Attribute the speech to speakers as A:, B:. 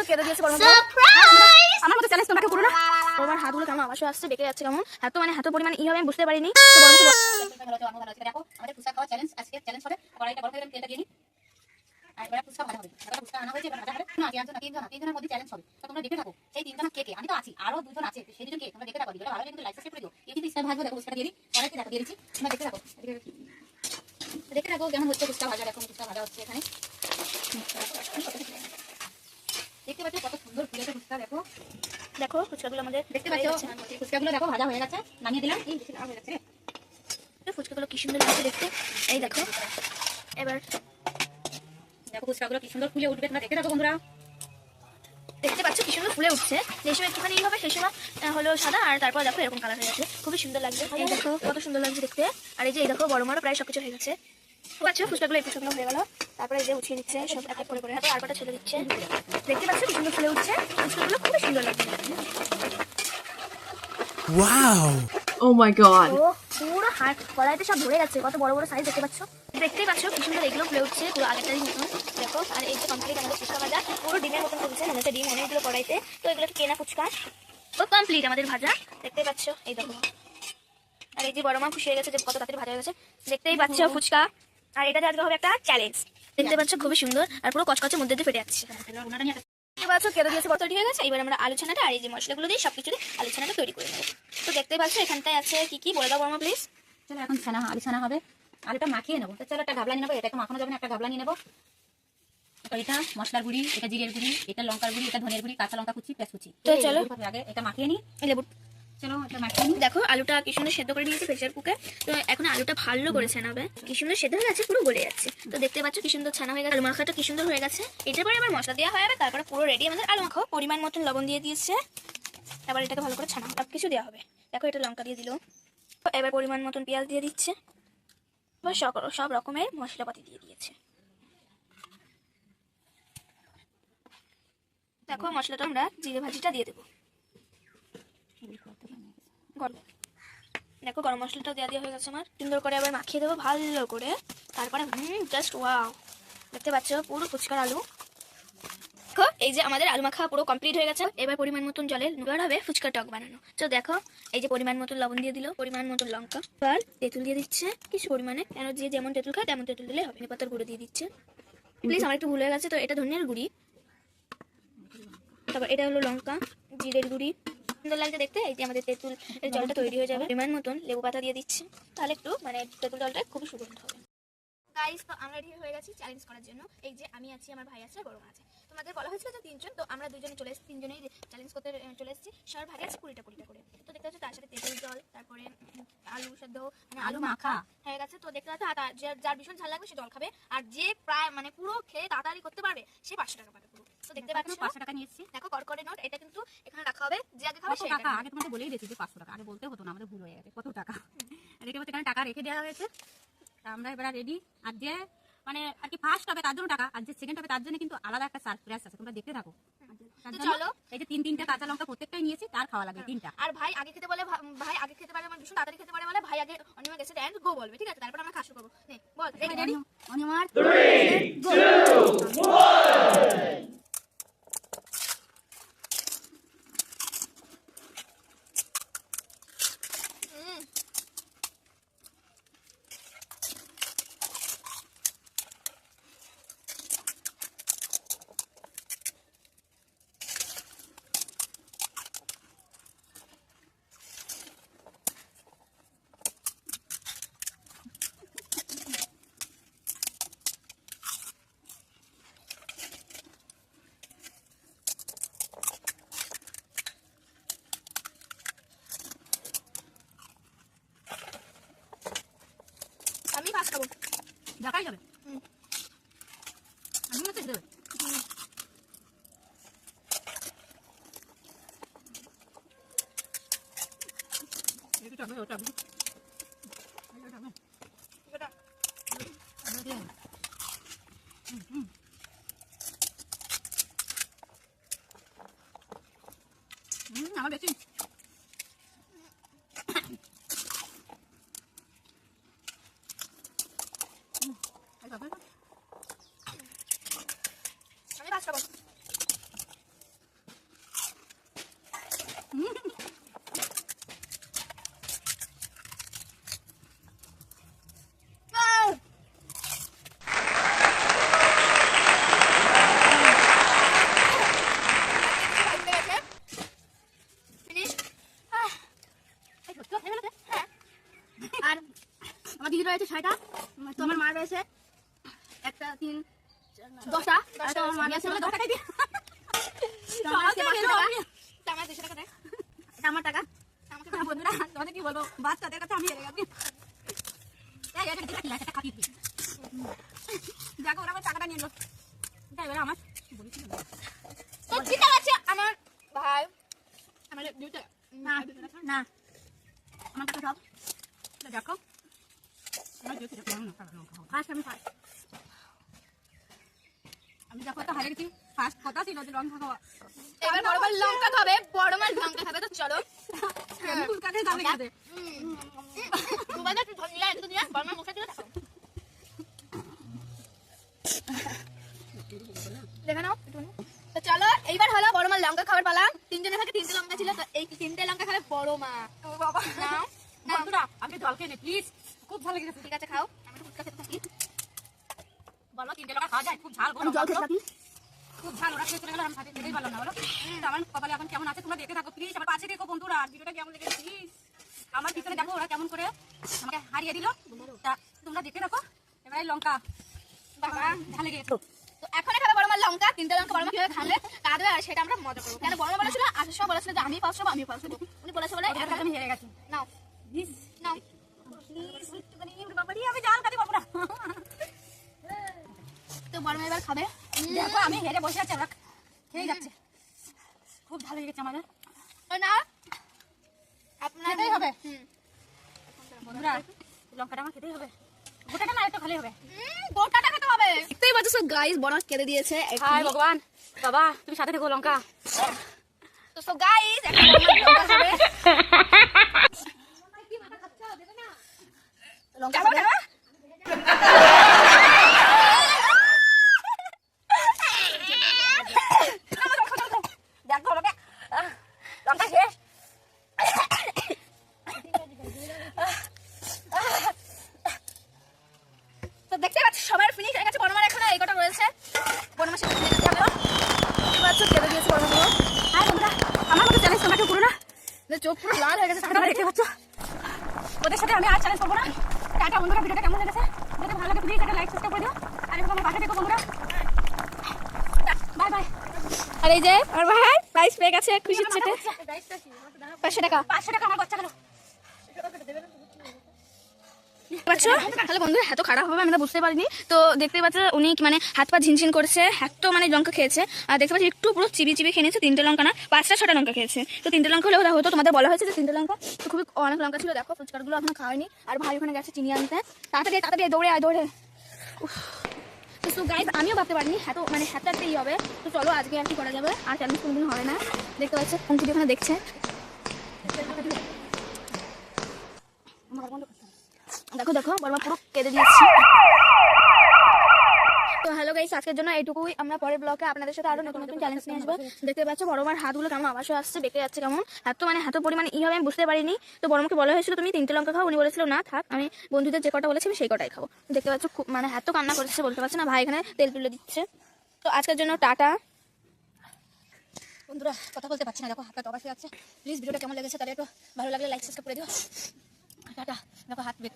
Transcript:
A: কেটে দিয়েছে আমার মতো চ্যালেঞ্জ তোমাকে করো না। তোমার হাতগুলো কেমন অবশ্যই আসছে, বেঁকে যাচ্ছে কেমন, এত মানে এত পরিমাণ ই হবে আমি বুঝতে পারিনি। তো বরং
B: দেখো আমাদের ফুচকা খাওয়া চ্যালেঞ্জ, আজকে চ্যালেঞ্জ হবে। কড়াইটা গরম করে তেলটা দিয়ে নিই, আর এবার ফুচকা ভাজা হবে। এবার ফুচকা আনা হয়েছে, এবার ভাজা হবে। না তিনজনের মধ্যে চ্যালেঞ্জ হবে। তো তোমরা দেখে থাকো সেই তিনজন কে কে, আমি তো আছি, আরো দুজন আছে, সেই দুজন কে তোমরা দেখে থাকো। ভিডিওটা ভালো লাগলে কিন্তু লাইক সাবস্ক্রাইব করে দিও। এই কিন্তু স্টার ভাজবো, দেখো ফুচকা দিয়ে দিই, কড়াইতে দেখো দিয়ে দিচ্ছি, তোমরা দেখে থাকো। দেখে থাকো কেমন হচ্ছে ফুচকা ভাজা। দেখো ফুচকা ভাজা হচ্ছে এখানে, দেখতে পাচ্ছ কত সুন্দর ফুলেছে ফুচকা। দেখো
A: দেখো ফুচকাগুলো আমাদের
B: দেখতে পাচ্ছ ফুচকাগুলো, দেখো ভাজা হয়ে গেছে, নামিয়ে দিলাম। এই বেশি হয়ে যাচ্ছে
A: ফুচকাগুলো কি সুন্দর লাগছে দেখতে। এই দেখো এবার
B: দেখো ফুচকাগুলো কি সুন্দর ফুলে উঠবে, তোমরা দেখে থাকো বন্ধুরা।
A: দেখতে পাচ্ছ কি সুন্দর ফুলে উঠছে। যেই সময় একটুখানি হবে সেই সময় হলো সাদা, আর তারপর দেখো এরকম কালার হয়ে গেছে, খুবই সুন্দর লাগছে। এই দেখো কত সুন্দর লাগছে দেখতে। আর এই যে এই দেখো বড় বড় প্রায় সবকিছু হয়ে গেছে। আচ্ছা ফুচকাগুলো একটু শুকনো হয়ে গেল, তারপরে এই যে উঠিয়ে নিচ্ছে সব এক এক করে করে, আর কটা ছেড়ে দিচ্ছে। দেখতে পাচ্ছ কি সুন্দর ফুলে উঠছে, ফুচকাগুলো খুবই সুন্দর লাগছে।
C: ওয়াও,
D: ও মাই গড,
A: ও পুরো হাত কড়াইতে সব ভরে গেছে, কত বড় বড় সাইজ দেখতে পাচ্ছ। দেখতেই পাচ্ছ কি সুন্দর এগুলো ফুলে উঠছে পুরো আগেরটারই মতন। দেখো আর এই যে কমপ্লিট আমাদের ফুচকা ভাজা, পুরো ডিমের মতন ফুলছে, মনে হচ্ছে ডিম অনেকগুলো কড়াইতে। তো এগুলো কেনা ফুচকা, তো কমপ্লিট আমাদের ভাজা। দেখতেই পাচ্ছ এই দেখো, আর এই যে বড় মা খুশি হয়ে গেছে যে কত তাড়াতাড়ি ভাজা হয়ে গেছে। দেখতেই পাচ্ছ ফুচকা, আর এটা আজকে হবে একটা চ্যালেঞ্জ। দেখতে পাচ্ছ খুবই সুন্দর, আর পুরো কচকচে মধ্যে দিয়ে ফেটে যাচ্ছে। দেখতে পাচ্ছ কেটে দিয়েছে কত হয়ে গেছে। এবার আমরা আলু ছানাটা আর এই যে মশলাগুলো দিয়ে সবকিছু দিয়ে আলু ছানাটা তৈরি করে নেবো। তো দেখতেই পাচ্ছ এখানটায় আছে কি কি, বলে দাও বড় মা প্লিজ।
B: চলো এখন ছানা আলু ছানা হবে, আলুটা মাখিয়ে নেবো। তো চলো একটা গাবলা নিয়ে নেবো, এটা তো মাখানো যাবে না, একটা গাবলা নিয়ে নেবো। এটা মশলার গুঁড়ি, এটা জিরের গুঁড়ি, এটা লঙ্কার গুঁড়ি, এটা ধনের গুঁড়ি, কাঁচা লঙ্কা কুচি, পেঁয়াজ কুচি।
A: তো চলো
B: আগে এটা মাখিয়ে নিই।
A: লেবু,
B: চলো এটা মাখিয়ে নিই।
A: দেখো আলুটা কি সুন্দর সেদ্ধ করে নিয়েছি প্রেসার কুকারে। তো এখন আলুটা ভালো করে ছানাবে, কি সুন্দর সেদ্ধ হয়ে গেছে, পুরো গলে যাচ্ছে। তো দেখতে পাচ্ছ কি সুন্দর ছানা হয়ে গেছে, আলু মাখাটা কি সুন্দর হয়ে গেছে। এটার পরে আবার মশলা দেওয়া হয়ে যাবে, তারপরে পুরো রেডি আমাদের আলু মাখা। পরিমাণ মতন লবণ দিয়ে দিয়েছে, তারপর এটাকে ভালো করে ছানা সব কিছু দেওয়া হবে। দেখো এটা লঙ্কা দিয়ে দিল, এবার পরিমাণ মতন পেঁয়াজ দিয়ে দিচ্ছে, এবার সব রকমের মশলাপাতি দিয়ে দিয়েছে। দেখো মশলাটা আমরা জিরে ভাজিটা দিয়ে দেবো। দেখো গরম মশলাটাও দেওয়া হয়ে গেছে আমার, সুন্দর করে আবার মাখিয়ে দেবো ভালো করে। তারপরে জাস্ট ওয়াও, দেখতে পাচ্ছ পুরো ফুচকার আলু। দেখো এই যে আমাদের আলু মাখা পুরো কমপ্লিট হয়ে গেছে। এবার পরিমাণ মতন জলের এবার হবে ফুচকা টক বানানো। তো দেখো এই যে পরিমাণ মতন লবণ দিয়ে দিল, পরিমাণ মতন লঙ্কা, আর তেঁতুল দিয়ে দিচ্ছে কিছু পরিমাণে, কেন যে যেমন তেঁতুল খায় তেমন তেঁতুল দিলে হবে। পাতার গুঁড়ো দিয়ে দিচ্ছে, প্লিজ আমার একটু ভুল হয়ে গেছে। তো এটা ধনিয়ার গুঁড়ি, তারপর এটা হলো লঙ্কা, জিরের গুঁড়ি। সুন্দর লাগছে দেখতে। এই যে আমাদের তেঁতুল জলটা তৈরি হয়ে যাবে, পরিমাণ মতন লেবু পাতা দিয়ে দিচ্ছে, তাহলে একটু মানে তেঁতুল জলটা খুবই সুগন্ধ হবে। গাইস তো আমরা রেডি হয়ে গেছি চ্যালেঞ্জ করার জন্য। এই যে আমি আছি, আমার ভাই আছে, বড় মা আছে। তোমাদের বলা হয়েছিল যে তিনজন, তো আমরা দুজনে চলে এসেছি, তিনজনেই চ্যালেঞ্জ করতে চলে এসেছি। সবার ভাগে আছে 20টা করে। তো দেখতে পাচ্ছ তার সাথে তেঁতুল জল, তারপরে আলু সেদ্ধ মানে আলু মাখা হয়ে গেছে। তো দেখতে পাচ্ছ যার ভীষণ ঝাল লাগবে সে জল খাবে, আর যে প্রায় মানে পুরো খেয়ে তাড়াতাড়ি করতে পারবে সে 500 টাকা পাবে পুরো। তো দেখতে পাচ্ছ
B: 500 টাকা নিয়ে এসেছি।
A: দেখো করকরে নোট, এটা কিন্তু এখানে রাখা হবে, যে আগে খাবে সে
B: টাকা আগে তোমাদের বলেই দিয়েছি যে 500 টাকা, আগে বলতে হতো না, আমাদের ভুল হয়ে গেছে। কত টাকা দেখে বলতে এখানে টাকা রেখে দেওয়া হয়েছে। আমরা এবার রেডি। আর যে মানে আর কি ফার্স্ট হবে তার জন্য টাকা, আর যে সেকেন্ড হবে তার জন্য কিন্তু আলাদা একটা সারপ্রাইজ আছে, তোমরা দেখতে থাকো।
A: চলো
B: এই যে তিনটা কাঁচা লঙ্কা প্রত্যেকটাই নিয়েছি, তার খাওয়া লাগবে 3টা।
A: আর ভাই আগে খেতে বলে, ভাই আগে খেতে পারে, আমার ভীষণ তাড়াতাড়ি খেতে পারে বলে ভাই আগে অনিমা গেছে এন্ড গো বলবে, ঠিক আছে? তারপর আমরা খাওয়া শুরু করবো। নে বল রেডি
B: অনিমার
C: 3, 2, 1.
A: আমি ফার্স্ট খাবো।
B: দেখাই যাবে। আমি মনে দেবে আমার বেশি
A: আমি ফার্স্ট খাবো। রয়েছে 6টা, তোমার মার রয়েছে 1 2 3 10টা, আর তোমার মার রয়েছে 10 টাকাই দিয়ে আমার 200 টাকা দেয়, এটা আমার টাকা। আমাকে বন্ধুরা তোমাদের কি বলবো, বাচ্চাদের কাছে আমি হেরে গেছি। দেখো ওরা আমার টাকাটা নিয়ে এলো, এবার আমার তো জিতে গেছে আমার ভাই, আমার দুটো না না আমার টাকা সব দেখো। ফার্স্ট আমি ফার্স্ট, আমি দেখো তো হারিয়ে গেছি। ফার্স্ট কথা ছিল যে লঙ্কা খাওয়া, এবার বড় মার লঙ্কা খাবে, বড় মার লঙ্কা খাবে। তো চলো ফুলকাকে দামে খেতে মোবাইলটা একটু ধরিয়ে একটু দিয়ে বড় মার মুখে দিয়ে দেখো, দেখে নাও একটু। তো চলো এইবার হলো বড় মার লঙ্কা খাবার পালা। 3 জনের থেকে 3টে লঙ্কা ছিল, তো এই 3টে লঙ্কা খাবে বড় মা। ও বাবা নাও না বন্ধুরা, আপনি জল খেয়ে নে প্লিজ, খুব ভালো লেগেছে। ঠিক আছে খাও, আমি একটু ফুচকা খেতে থাকি। বলো 3টে লঙ্কা খাওয়া যায়? খুব ঝাল, বলো জল খেতে থাকি, খুব ঝাল। ওরা খেয়ে চলে গেল, আমি খাতে খেতেই পারলাম না। বলো তো আমার কপালে এখন কেমন আছে তোমরা দেখে থাকো প্লিজ, আমার পাশে দেখো বন্ধুরা। আর ভিডিওটা কেমন লেগেছে প্লিজ আমার ভিতরে দেখো ওরা কেমন করে আমাকে হারিয়ে দিল, তা তোমরা দেখে থাকো। এবারে লঙ্কা বাবা ঝালে গেছে। তো এখন খাবে বড় মার লঙ্কা। 3টে লঙ্কা বড় মা কিভাবে খাবে কাঁদবে, আর সেটা আমরা মজা করবো। কেন বড় মা বলেছিল, আসার সময় বলেছিল যে আমি ফার্স্ট হবো, আমি ফার্স্ট হবো। উনি বলেছে বলে এখন আমি হেরে গেছি। নাও প্লিজ নাও প্লিজ, একটুখানি বাবারি, আমি জাল কাটি পাবো না। তো বড় মা এবার খাবে। দেখো আমি হেরে বসে আছি, ওরা খেয়ে যাচ্ছে। খুব ভালো লেগেছে আমাদের না, আপনার খেতেই হবে বন্ধুরা। লঙ্কাটা আমার খেতেই হবে, গোটাটা না একটু খালি হবে, গোটাটা খেতে হবে। দেখতেই পাচ্ছ গাইস, বড় মাছ কেটে দিয়েছে। হায় ভগবান, বাবা তুমি সাথে দেখো লঙ্কা। তো সো গাইস একটা লঙ্কা খাবে, লঙ্কা খাবে না। দেখো লঙ্কা শেষ। তো দেখতে পাচ্ছ সবার ফিনিশ হয়ে গেছে, বড়মার এখন এই কটা রয়েছে। বড়মার সাথে খেতে যাবো, বাচ্চা কেটে দিয়েছে বড়মাগুলো। আর বন্ধুরা আমার মতো চ্যালেঞ্জ তোমরা কেউ করো না, চোখ পুরো লাল হয়ে গেছে, তোমরা দেখতে পাচ্ছ। ওদের সাথে আমি আর চ্যালেঞ্জ করবো না। টাটা বন্ধুরা, ভিডিওটা কেমন লেগেছে যদি ভালো লাগে প্লিজ একটা লাইক সাবস্ক্রাইব করে দিও, আর এরকম আমার পাশে থেকো বন্ধুরা। Bye bye. আর এই যে আমার ভাই প্রাইস পেয়ে গেছে, খুশি হচ্ছে। 500 টাকা, 500 টাকা আমার বাচ্চা গেল। তাহলে বন্ধুরা এত খারাপ হবে আমি তো বুঝতে পারিনি। তো দেখতে পাচ্ছ উনি মানে হাত পা ঝিনঝিন করছে, এত মানে লঙ্কা খেয়েছে। আর দেখতে পাচ্ছি একটু পুরো চিবি চিবি খেয়ে নিয়েছে। 3টে লঙ্কা না 5টা 6টা লঙ্কা খেয়েছে। তো 3টে লঙ্কা হলে ওরা হয়তো তোমাদের বলা হয়েছে যে 3টে লঙ্কা, তো খুবই অনেক লঙ্কা ছিল। দেখো ফুচকাগুলো এখনো খাওয়াইনি, আর ভাই ওখানে গেছে চিনি আনতে। তাড়াতাড়ি তাড়াতাড়ি দৌড়ে আয় দৌড়ে। তো গাইজ আমিও ভাবতে পারিনি এত মানে হাতে একটা ই হবে। তো চলো আজকে আর কি করা যাবে, আর চ্যালেঞ্জ কোনোদিন হয় না। দেখতে পাচ্ছ অঙ্কিত ওখানে দেখছে। দেখো দেখো বড়মা পুরো কেঁদে দিয়েছি। তো হ্যালো গাইস, আজকের জন্য এইটুকুই। আমরা পরের ব্লগে আপনাদের সাথে আরো নতুন নতুন চ্যালেঞ্জ নিয়ে আসবো। দেখতে পাচ্ছ বড়মার হাতগুলো কেমন আবাসও আসছে, বেঁকে যাচ্ছে কেমন, এত মানে এত পরিমাণে ই হবে আমি বুঝতে পারিনি। তো বড়মাকে বলা হয়েছিল তুমি 3টে লঙ্কা খাও, উনি বলেছিল না থাক, আমি বন্ধুদের যে কটা বলেছি আমি সেই কটাই খাবো। দেখতে পাচ্ছ খুব মানে এত কান্না করছে বলতে পারছে না। ভাই এখানে তেল তুলে দিচ্ছে। তো আজকের জন্য টাটা বন্ধুরা, কথা বলতে পারছি না, দেখো হাতটা অবাসে যাচ্ছে। প্লিজ ভিডিওটা কেমন লেগেছে তাহলে একটু ভালো লাগলে লাইক সাবস্ক্রাইব করে দিও। টাটা। দেখো হাত বের